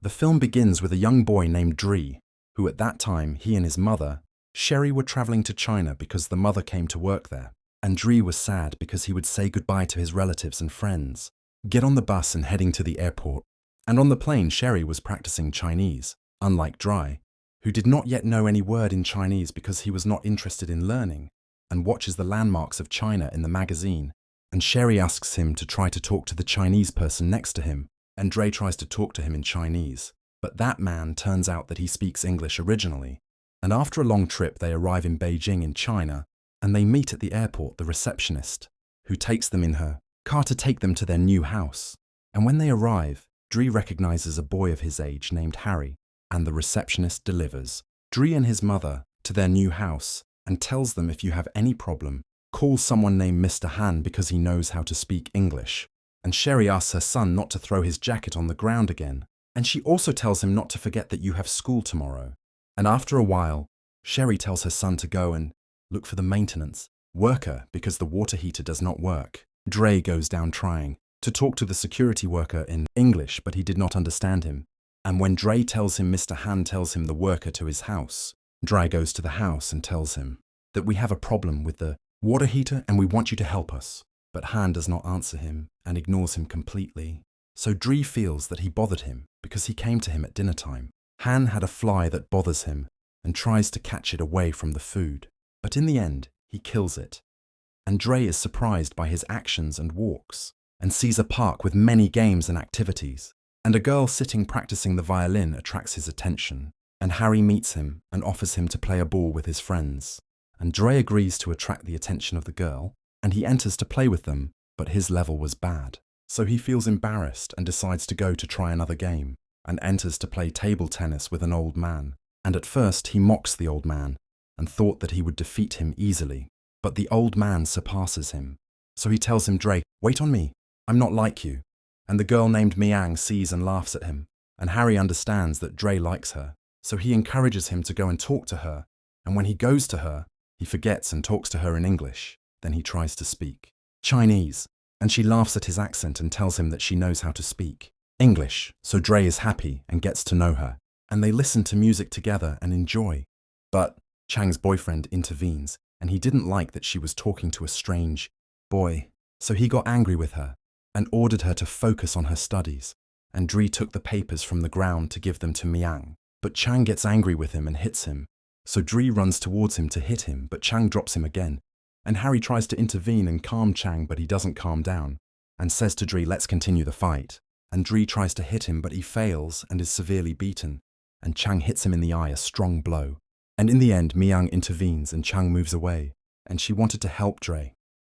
The film begins with a young boy named Dree, who at that time, he and his mother, Sherry, were traveling to China because the mother came to work there. And Dree was sad because he would say goodbye to his relatives and friends, get on the bus and heading to the airport. And on the plane, Sherry was practicing Chinese, unlike Dree, who did not yet know any word in Chinese because he was not interested in learning, and watches the landmarks of China in the magazine. And Sherry asks him to try to talk to the Chinese person next to him, and Dree tries to talk to him in Chinese. But that man turns out that he speaks English originally. And after a long trip, they arrive in Beijing in China, and they meet at the airport the receptionist, who takes them in her car to take them to their new house. And when they arrive, Dree recognizes a boy of his age named Harry, and the receptionist delivers Dree and his mother to their new house and tells them if you have any problem, call someone named Mr. Han because he knows how to speak English. And Sherry asks her son not to throw his jacket on the ground again, and she also tells him not to forget that you have school tomorrow. And after a while, Sherry tells her son to go and look for the maintenance worker because the water heater does not work. Dree goes down trying to talk to the security worker in English, but he did not understand him. And when Dree tells him Mr. Han tells him the worker to his house, Dree goes to the house and tells him that we have a problem with the water heater and we want you to help us. But Han does not answer him and ignores him completely. So Dree feels that he bothered him because he came to him at dinner time. Han had a fly that bothers him and tries to catch it away from the food. But in the end, he kills it. And Dree is surprised by his actions and walks, and sees a park with many games and activities. And a girl sitting practicing the violin attracts his attention. And Harry meets him and offers him to play a ball with his friends. And Dree agrees to attract the attention of the girl, and he enters to play with them, but his level was bad. So he feels embarrassed and decides to go to try another game, and enters to play table tennis with an old man. And at first he mocks the old man, and thought that he would defeat him easily. But the old man surpasses him. So he tells him, Dree, wait on me, I'm not like you. And the girl named Miang sees and laughs at him, and Harry understands that Dree likes her. So he encourages him to go and talk to her, and when he goes to her, he forgets and talks to her in English. Then he tries to speak Chinese, and she laughs at his accent and tells him that she knows how to speak English. So Dree is happy and gets to know her, and they listen to music together and enjoy. But Chang's boyfriend intervenes, and he didn't like that she was talking to a strange boy. So he got angry with her and ordered her to focus on her studies. And Dree took the papers from the ground to give them to Miang. But Chang gets angry with him and hits him. So Dree runs towards him to hit him, but Chang drops him again. And Harry tries to intervene and calm Chang, but he doesn't calm down, and says to Dree, let's continue the fight. And Dree tries to hit him, but he fails and is severely beaten. And Chang hits him in the eye, a strong blow. And in the end, Miang intervenes and Chang moves away. And she wanted to help Dree,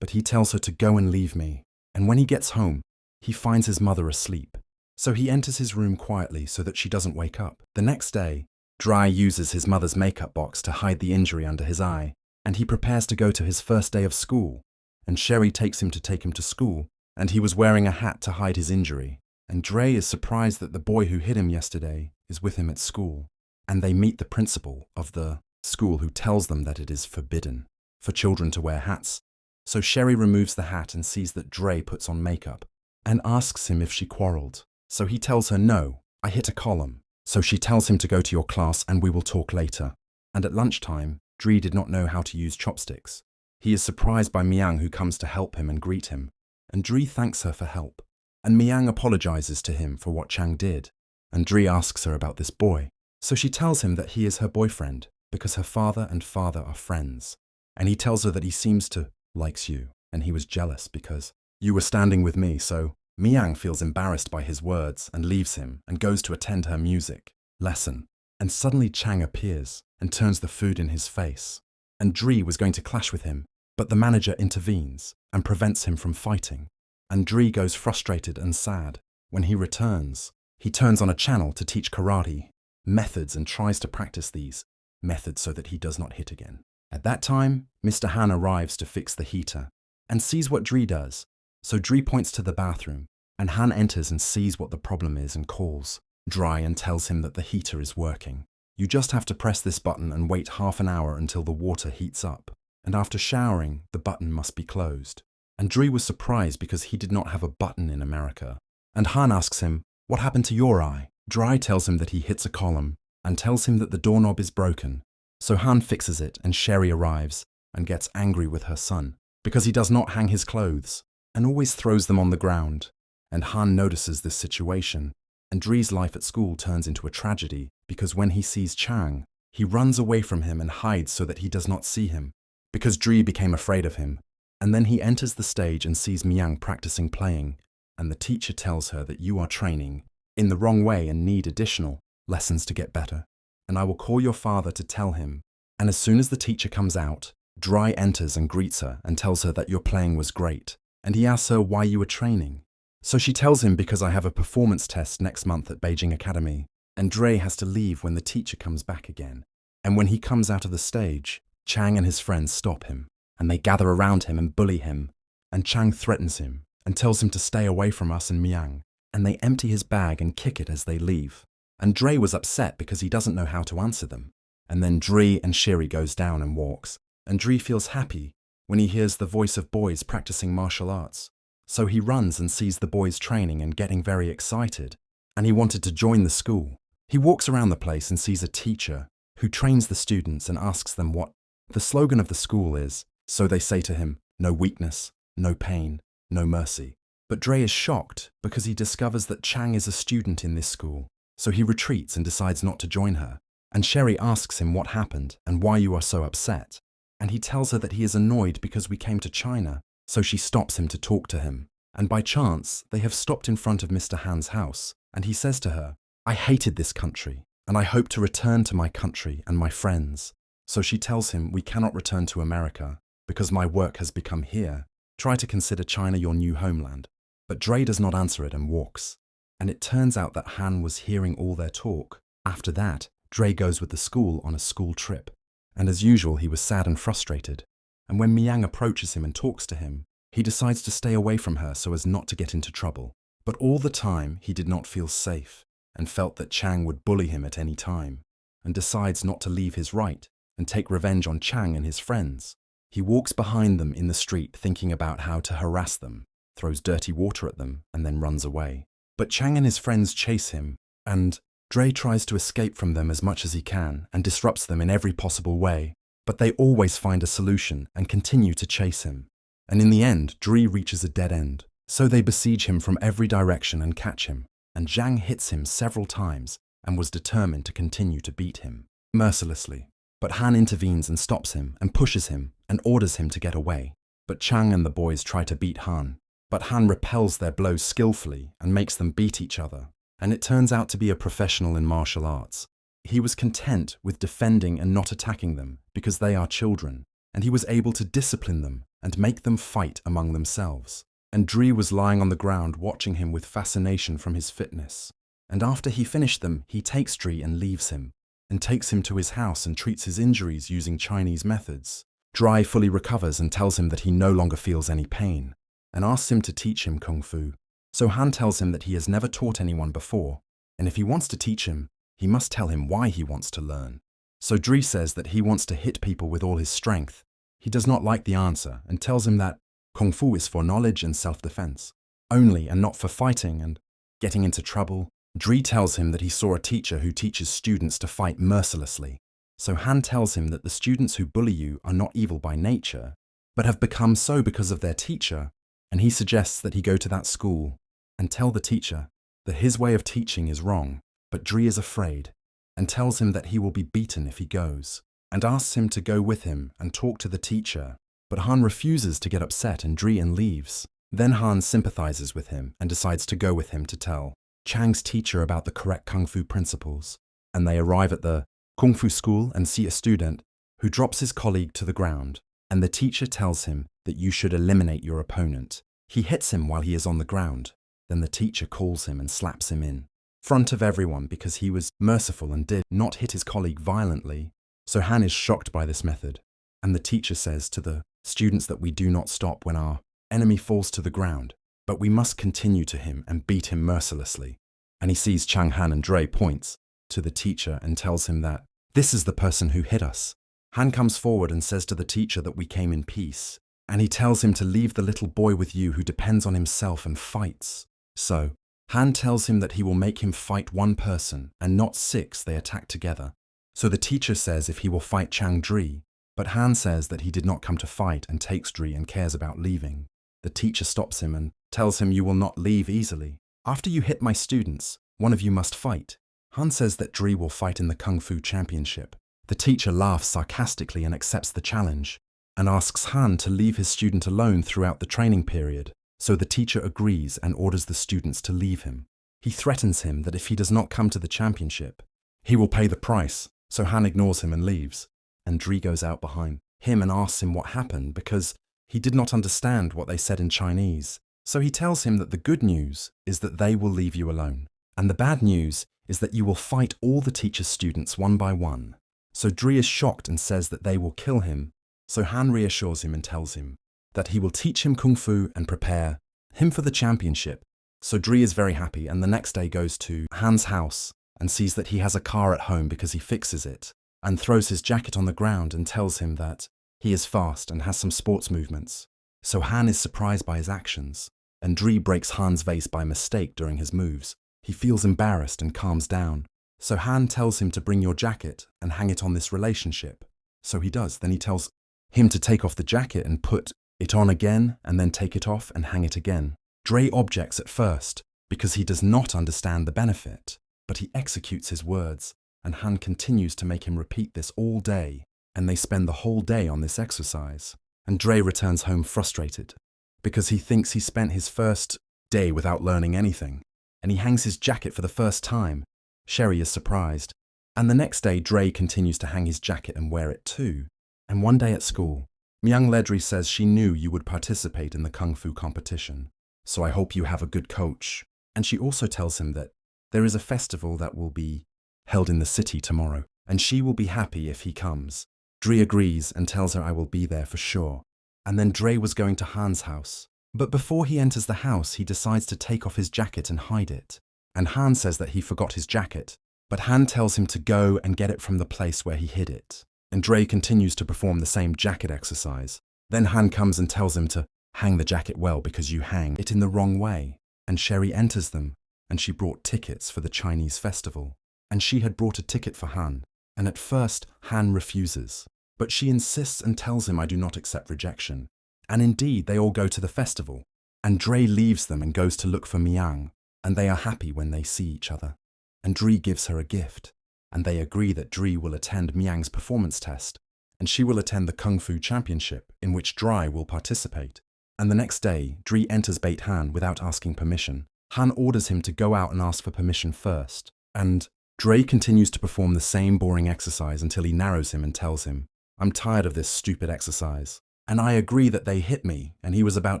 but he tells her to go and leave me. And when he gets home, he finds his mother asleep. So he enters his room quietly so that she doesn't wake up. The next day, Dree uses his mother's makeup box to hide the injury under his eye, and he prepares to go to his first day of school. And Sherry takes him to school, and he was wearing a hat to hide his injury. And Dree is surprised that the boy who hit him yesterday is with him at school. And they meet the principal of the school who tells them that it is forbidden for children to wear hats. So Sherry removes the hat and sees that Dree puts on makeup and asks him if she quarreled. So he tells her, no, I hit a column. So she tells him to go to your class and we will talk later. And at lunchtime, Dree did not know how to use chopsticks. He is surprised by Miang, who comes to help him and greet him. And Dree thanks her for help. And Miang apologizes to him for what Chang did. And Dree asks her about this boy. So she tells him that he is her boyfriend because her father and father are friends. And he tells her that he seems to likes you, and he was jealous because you were standing with me. So Miang feels embarrassed by his words and leaves him and goes to attend her music lesson. And suddenly Chang appears and turns the food in his face. And Dree was going to clash with him, but the manager intervenes and prevents him from fighting. And Dree goes frustrated and sad. When he returns, he turns on a channel to teach karate methods and tries to practice these methods so that he does not hit again. At that time, Mr. Han arrives to fix the heater and sees what Dree does. So Dree points to the bathroom, and Han enters and sees what the problem is and calls Dree and tells him that the heater is working. You just have to press this button and wait half an hour until the water heats up. And after showering, the button must be closed. And Dree was surprised because he did not have a button in America. And Han asks him, what happened to your eye? Dry tells him that he hits a column and tells him that the doorknob is broken. So Han fixes it and Sherry arrives and gets angry with her son because he does not hang his clothes and always throws them on the ground. And Han notices this situation, and Dre's life at school turns into a tragedy because when he sees Chang, he runs away from him and hides so that he does not see him, because Dre became afraid of him. And then he enters the stage and sees Miang practicing playing, and the teacher tells her that you are training in the wrong way and need additional lessons to get better. And I will call your father to tell him. And as soon as the teacher comes out, Dry enters and greets her and tells her that your playing was great, and he asks her why you were training. So she tells him because I have a performance test next month at Beijing Academy, and Dre has to leave when the teacher comes back again. And when he comes out of the stage, Chang and his friends stop him, and they gather around him and bully him, and Chang threatens him and tells him to stay away from us and Miang, and they empty his bag and kick it as they leave. And Dre was upset because he doesn't know how to answer them. And then Dre and Sherry goes down and walks, and Dre feels happy when he hears the voice of boys practicing martial arts. So he runs and sees the boys training and getting very excited, and he wanted to join the school. He walks around the place and sees a teacher who trains the students and asks them what the slogan of the school is. So they say to him, no weakness, no pain, no mercy. But Dre is shocked because he discovers that Chang is a student in this school. So he retreats and decides not to join her. And Sherry asks him what happened and why you are so upset. And he tells her that he is annoyed because we came to China. So she stops him to talk to him. And by chance, they have stopped in front of Mr. Han's house. And he says to her, I hated this country, and I hope to return to my country and my friends. So she tells him we cannot return to America because my work has become here. Try to consider China your new homeland. But Dre does not answer it and walks. And it turns out that Han was hearing all their talk. After that, Dre goes with the school on a school trip. And as usual, he was sad and frustrated. And when Miang approaches him and talks to him, he decides to stay away from her so as not to get into trouble. But all the time, he did not feel safe and felt that Chang would bully him at any time, and decides not to leave his right and take revenge on Chang and his friends. He walks behind them in the street thinking about how to harass them, throws dirty water at them, and then runs away. But Chang and his friends chase him, and Dre tries to escape from them as much as he can and disrupts them in every possible way. But they always find a solution and continue to chase him. And in the end, Dre reaches a dead end. So they besiege him from every direction and catch him. And Zhang hits him several times and was determined to continue to beat him mercilessly. But Han intervenes and stops him and pushes him and orders him to get away. But Chang and the boys try to beat Han. But Han repels their blows skillfully and makes them beat each other. And it turns out to be a professional in martial arts. He was content with defending and not attacking them because they are children, and he was able to discipline them and make them fight among themselves. And Dre was lying on the ground watching him with fascination from his fitness. And after he finished them, he takes Dre and leaves him, and takes him to his house and treats his injuries using Chinese methods. Dre fully recovers and tells him that he no longer feels any pain, and asks him to teach him Kung Fu. So Han tells him that he has never taught anyone before, and if he wants to teach him, he must tell him why he wants to learn. So Dre says that he wants to hit people with all his strength. He does not like the answer and tells him that Kung Fu is for knowledge and self-defense only and not for fighting and getting into trouble. Dre tells him that he saw a teacher who teaches students to fight mercilessly. So Han tells him that the students who bully you are not evil by nature, but have become so because of their teacher, and he suggests that he go to that school and tell the teacher that his way of teaching is wrong. But Dre is afraid and tells him that he will be beaten if he goes, and asks him to go with him and talk to the teacher. But Han refuses to get upset and Dre leaves. Then Han sympathizes with him and decides to go with him to tell Chang's teacher about the correct Kung Fu principles. And they arrive at the Kung Fu school and see a student who drops his colleague to the ground. And the teacher tells him that you should eliminate your opponent. He hits him while he is on the ground. Then the teacher calls him and slaps him in front of everyone because he was merciful and did not hit his colleague violently. So Han is shocked by this method. And the teacher says to the students that we do not stop when our enemy falls to the ground, but we must continue to him and beat him mercilessly. And he sees Chang, Han and Dre points to the teacher and tells him that this is the person who hit us. Han comes forward and says to the teacher that we came in peace, and he tells him to leave the little boy with you who depends on himself and fights. So Han tells him that he will make him fight one person and not 6 they attack together. So the teacher says if he will fight Chang Dri, but Han says that he did not come to fight and takes Dri and cares about leaving. The teacher stops him and tells him you will not leave easily. After you hit my students, one of you must fight. Han says that Dri will fight in the Kung Fu Championship. The teacher laughs sarcastically and accepts the challenge and asks Han to leave his student alone throughout the training period. So the teacher agrees and orders the students to leave him. He threatens him that if he does not come to the championship, he will pay the price. So Han ignores him and leaves. And Dri goes out behind him and asks him what happened because he did not understand what they said in Chinese. So he tells him that the good news is that they will leave you alone. And the bad news is that you will fight all the teacher's students one by one. So Dri is shocked and says that they will kill him. So Han reassures him and tells him that he will teach him Kung Fu and prepare him for the championship. So Dri is very happy and the next day goes to Han's house and sees that he has a car at home because he fixes it, and throws his jacket on the ground and tells him that he is fast and has some sports movements. So Han is surprised by his actions, and Dri breaks Han's vase by mistake during his moves. He feels embarrassed and calms down. So Han tells him to bring your jacket and hang it on this relationship. So he does. Then he tells him to take off the jacket and put it on again and then take it off and hang it again. Dre objects at first because he does not understand the benefit, but he executes his words, and Han continues to make him repeat this all day, and they spend the whole day on this exercise. And Dre returns home frustrated because he thinks he spent his first day without learning anything, and he hangs his jacket for the first time. Sherry is surprised, and the next day Dre continues to hang his jacket and wear it too. And one day at school, Myung Ledri says she knew you would participate in the Kung Fu competition, so I hope you have a good coach. And she also tells him that there is a festival that will be held in the city tomorrow, and she will be happy if he comes. Dre agrees and tells her I will be there for sure. And then Dre was going to Han's house, but before he enters the house, he decides to take off his jacket and hide it. And Han says that he forgot his jacket, but Han tells him to go and get it from the place where he hid it. And Dre continues to perform the same jacket exercise. Then Han comes and tells him to hang the jacket well because you hang it in the wrong way. And Sherry enters them, and she brought tickets for the Chinese festival. And she had brought a ticket for Han, and at first Han refuses. But she insists and tells him I do not accept rejection. And indeed, they all go to the festival. And Dre leaves them and goes to look for Myung, and they are happy when they see each other. And Dre gives her a gift, and they agree that Dre will attend Myung's performance test, and she will attend the Kung Fu Championship, in which Dre will participate. And the next day, Dre enters Beit Han without asking permission. Han orders him to go out and ask for permission first, and Dre continues to perform the same boring exercise until he narrows him and tells him, I'm tired of this stupid exercise. And I agree that they hit me, and he was about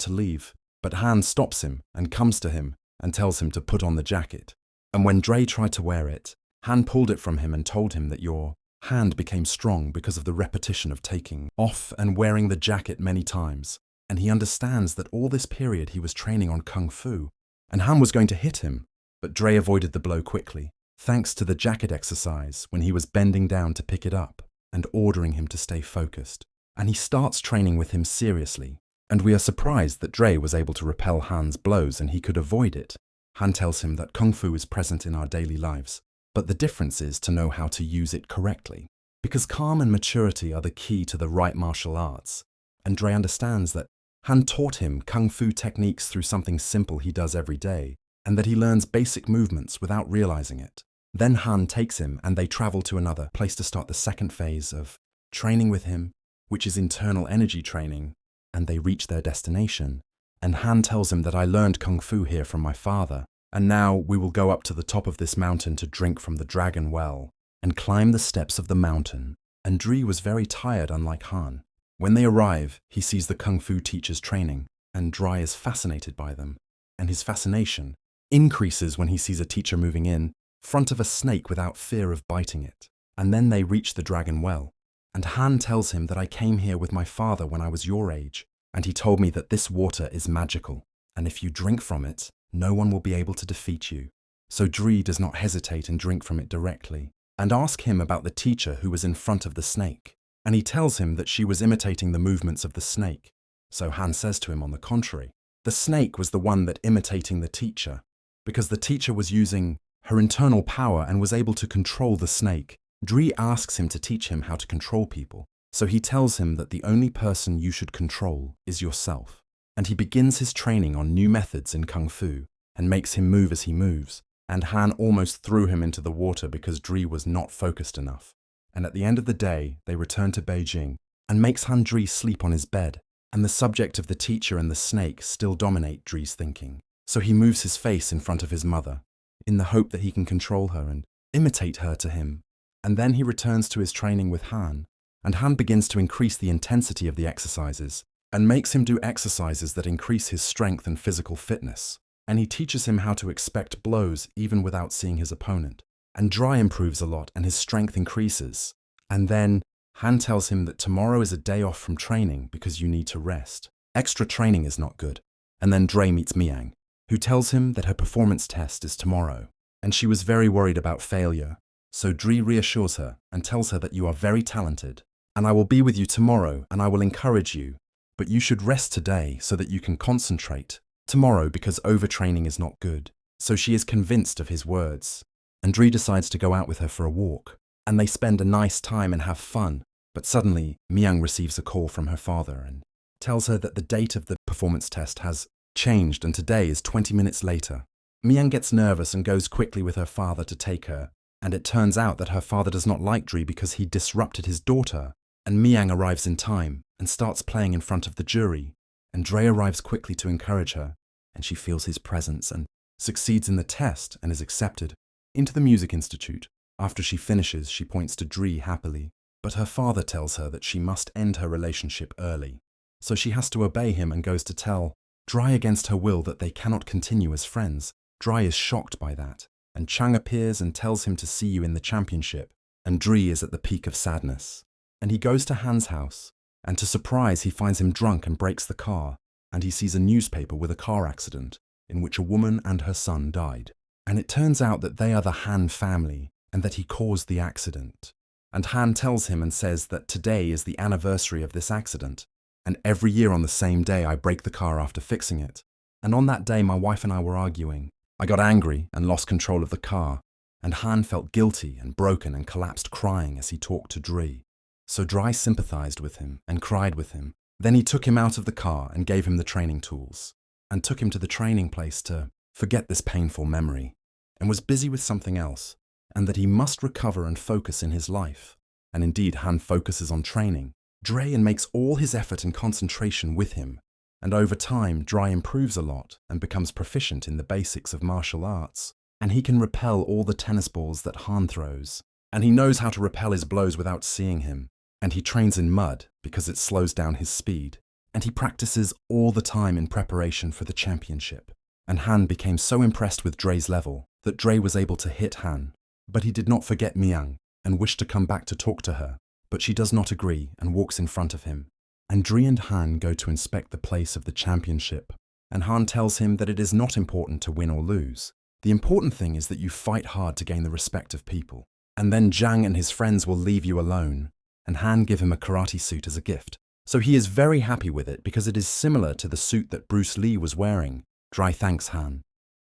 to leave. But Han stops him and comes to him and tells him to put on the jacket. And when Dre tried to wear it, Han pulled it from him and told him that your hand became strong because of the repetition of taking off and wearing the jacket many times. And he understands that all this period he was training on Kung Fu, and Han was going to hit him, but Dre avoided the blow quickly, thanks to the jacket exercise when he was bending down to pick it up and ordering him to stay focused. And he starts training with him seriously, and we are surprised that Dre was able to repel Han's blows and he could avoid it. Han tells him that Kung Fu is present in our daily lives, but the difference is to know how to use it correctly, because calm and maturity are the key to the right martial arts. And Dre understands that Han taught him Kung Fu techniques through something simple he does every day, and that he learns basic movements without realizing it. Then Han takes him and they travel to another place to start the second phase of training with him, which is internal energy training, and they reach their destination. And Han tells him that I learned Kung Fu here from my father, and now we will go up to the top of this mountain to drink from the dragon well, and climb the steps of the mountain. And Dre was very tired, unlike Han. When they arrive, he sees the Kung Fu teachers training, and Dre is fascinated by them. And his fascination increases when he sees a teacher moving in front of a snake without fear of biting it. And then they reach the dragon well. And Han tells him that I came here with my father when I was your age, and he told me that this water is magical, and if you drink from it, no one will be able to defeat you. So Dre does not hesitate and drink from it directly, and ask him about the teacher who was in front of the snake. And he tells him that she was imitating the movements of the snake. So Han says to him on the contrary, the snake was the one that imitating the teacher. because the teacher was using her internal power and was able to control the snake. Dre asks him to teach him how to control people. So he tells him that the only person you should control is yourself. And he begins his training on new methods in Kung Fu and makes him move as he moves. And Han almost threw him into the water because Dre was not focused enough. And at the end of the day, they return to Beijing and makes Han Dre sleep on his bed. And the subject of the teacher and the snake still dominate Dre's thinking. So he moves his face in front of his mother in the hope that he can control her and imitate her to him. And then he returns to his training with Han. And Han begins to increase the intensity of the exercises and makes him do exercises that increase his strength and physical fitness. And he teaches him how to expect blows even without seeing his opponent. And Dre improves a lot and his strength increases. And then Han tells him that tomorrow is a day off from training because you need to rest. Extra training is not good. And then Dre meets Miang, who tells him that her performance test is tomorrow. And she was very worried about failure. So Dre reassures her and tells her that you are very talented. And I will be with you tomorrow and I will encourage you. But you should rest today so that you can concentrate tomorrow because overtraining is not good. So she is convinced of his words. And Dre decides to go out with her for a walk. And they spend a nice time and have fun. But suddenly, Miang receives a call from her father and tells her that the date of the performance test has changed and today is 20 minutes later. Miang gets nervous and goes quickly with her father to take her. And it turns out that her father does not like Dre because he disrupted his daughter. And Miang arrives in time and starts playing in front of the jury. And Dre arrives quickly to encourage her. And she feels his presence and succeeds in the test and is accepted into the music institute. After she finishes, she points to Dre happily. But her father tells her that she must end her relationship early. So she has to obey him and goes to tell Dre against her will that they cannot continue as friends. Dre is shocked by that. And Chang appears and tells him to see you in the championship. And Dre is at the peak of sadness. And he goes to Han's house. And to surprise, he finds him drunk and breaks the car. And he sees a newspaper with a car accident in which a woman and her son died. And it turns out that they are the Han family and that he caused the accident. And Han tells him and says that today is the anniversary of this accident. And every year on the same day I break the car after fixing it. And on that day my wife and I were arguing. I got angry and lost control of the car. And Han felt guilty and broken and collapsed crying as he talked to Dre. So Dre sympathized with him and cried with him. Then he took him out of the car and gave him the training tools. And took him to the training place to forget this painful memory. And was busy with something else. And that he must recover and focus in his life. And indeed, Han focuses on training. Dre and makes all his effort and concentration with him. And over time, Dre improves a lot and becomes proficient in the basics of martial arts. And he can repel all the tennis balls that Han throws. And he knows how to repel his blows without seeing him. And he trains in mud because it slows down his speed. And he practices all the time in preparation for the championship. And Han became so impressed with Dre's level that Dre was able to hit Han. But he did not forget Miang and wished to come back to talk to her. But she does not agree and walks in front of him. And Dre and Han go to inspect the place of the championship. And Han tells him that it is not important to win or lose. The important thing is that you fight hard to gain the respect of people. And then Zhang and his friends will leave you alone. And Han give him a karate suit as a gift. So he is very happy with it because it is similar to the suit that Bruce Lee was wearing. Dre thanks Han.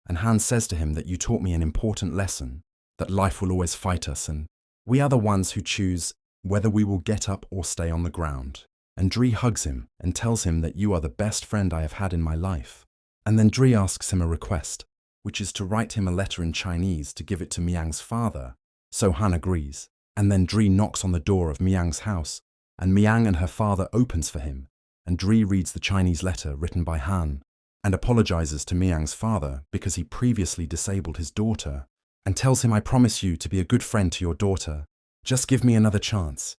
And Han says to him that you taught me an important lesson. That life will always fight us and we are the ones who choose whether we will get up or stay on the ground. And Dre hugs him and tells him that you are the best friend I have had in my life. And then Dre asks him a request, which is to write him a letter in Chinese to give it to Miang's father. So Han agrees. And then Dre knocks on the door of Miang's house, and Miang and her father opens for him. And Dre reads the Chinese letter written by Han, and apologizes to Miang's father because he previously disabled his daughter. And tells him, I promise you to be a good friend to your daughter. Just give me another chance.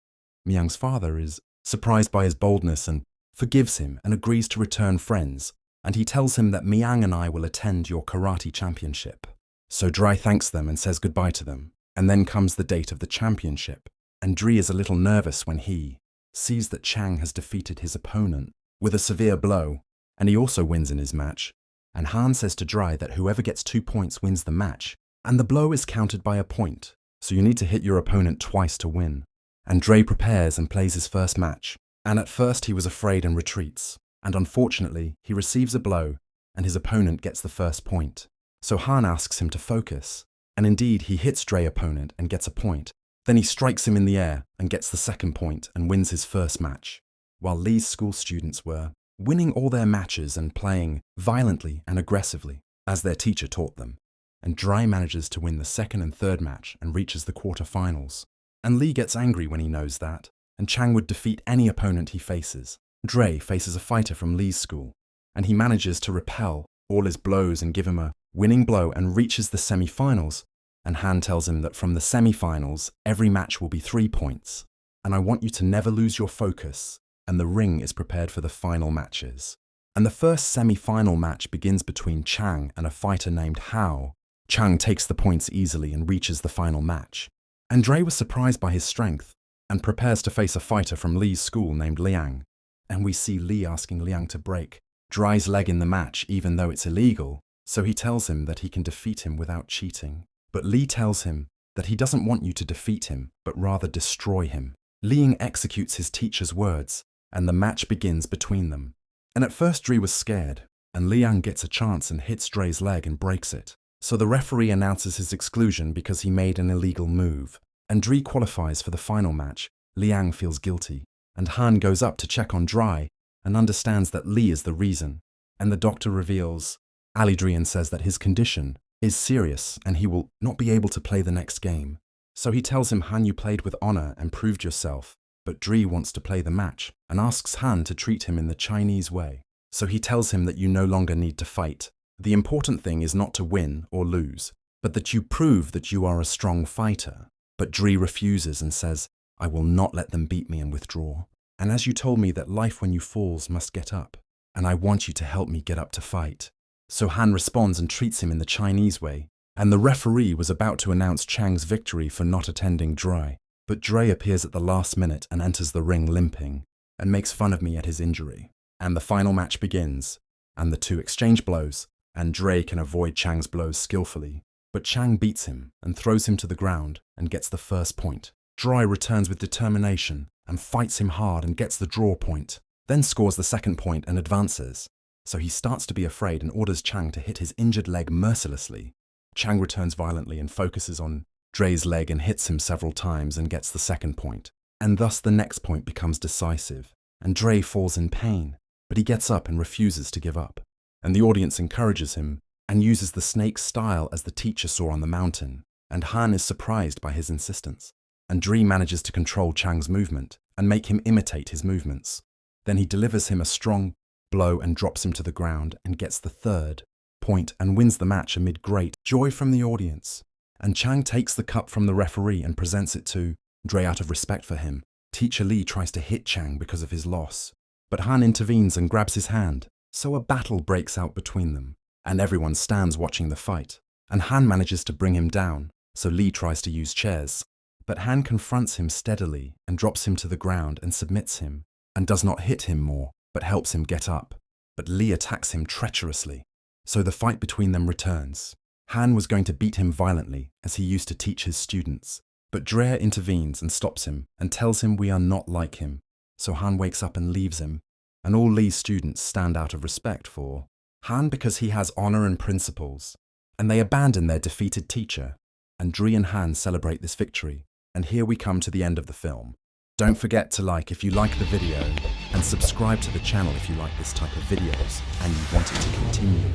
Miang's father is surprised by his boldness and forgives him and agrees to return friends. And he tells him that Miang and I will attend your karate championship. So Dre thanks them and says goodbye to them. And then comes the date of the championship. And Dre is a little nervous when he sees that Chang has defeated his opponent with a severe blow. And he also wins in his match. And Han says to Dre that whoever gets 2 points wins the match. And the blow is counted by a point, so you need to hit your opponent twice to win. And Dre prepares and plays his first match. And at first he was afraid and retreats. And unfortunately, he receives a blow, and his opponent gets the first point. So Han asks him to focus, and indeed he hits Dre's opponent and gets a point. Then he strikes him in the air and gets the second point and wins his first match, while Lee's school students were winning all their matches and playing violently and aggressively, as their teacher taught them. And Dre manages to win the second and third match and reaches the quarterfinals. And Lee gets angry when he knows that, and Chang would defeat any opponent he faces. Dre faces a fighter from Lee's school, and he manages to repel all his blows and give him a winning blow and reaches the semi-finals. And Han tells him that from the semi-finals, every match will be 3 points. And I want you to never lose your focus, and the ring is prepared for the final matches. And the first semi-final match begins between Chang and a fighter named Hao. Chang takes the points easily and reaches the final match. And Dre was surprised by his strength and prepares to face a fighter from Lee's school named Liang. And we see Lee asking Liang to break Dre's leg in the match even though it's illegal, so he tells him that he can defeat him without cheating. But Lee tells him that he doesn't want you to defeat him, but rather destroy him. Liang executes his teacher's words, and the match begins between them. And at first Dre was scared, and Liang gets a chance and hits Dre's leg and breaks it. So the referee announces his exclusion because he made an illegal move. And Dre qualifies for the final match. Liang feels guilty, and Han goes up to check on Dre and understands that Lee is the reason. And the doctor reveals Ali Dre and says that his condition is serious and he will not be able to play the next game. So he tells him, Han, you played with honor and proved yourself, but Dre wants to play the match and asks Han to treat him in the Chinese way. So he tells him that you no longer need to fight. The important thing is not to win or lose, but that you prove that you are a strong fighter. But Dre refuses and says, I will not let them beat me and withdraw. And as you told me that life when you falls must get up, and I want you to help me get up to fight. So Han responds and treats him in the Chinese way, and the referee was about to announce Chang's victory for not attending Dre. But Dre appears at the last minute and enters the ring limping, and makes fun of me at his injury. And the final match begins, and the two exchange blows, and Dre can avoid Chang's blows skillfully. But Chang beats him and throws him to the ground and gets the first point. Dre returns with determination and fights him hard and gets the draw point, then scores the second point and advances. So he starts to be afraid and orders Chang to hit his injured leg mercilessly. Chang returns violently and focuses on Dre's leg and hits him several times and gets the second point. And thus the next point becomes decisive, and Dre falls in pain, but he gets up and refuses to give up. And the audience encourages him and uses the snake style as the teacher saw on the mountain, and Han is surprised by his insistence. And Dre manages to control Chang's movement and make him imitate his movements. Then he delivers him a strong blow and drops him to the ground and gets the third point and wins the match amid great joy from the audience. And Chang takes the cup from the referee and presents it to Dre out of respect for him. Teacher Lee tries to hit Chang because of his loss, but Han intervenes and grabs his hand. So a battle breaks out between them, and everyone stands watching the fight. And Han manages to bring him down, so Lee tries to use chairs. But Han confronts him steadily and drops him to the ground and submits him, and does not hit him more, but helps him get up. But Lee attacks him treacherously, so the fight between them returns. Han was going to beat him violently, as he used to teach his students. But Dre intervenes and stops him, and tells him we are not like him. So Han wakes up and leaves him, and all Lee's students stand out of respect for Han because he has honor and principles, and they abandon their defeated teacher. And Dre and Han celebrate this victory. And here we come to the end of the film. Don't forget to like if you like the video, and subscribe to the channel if you like this type of videos and you want it to continue.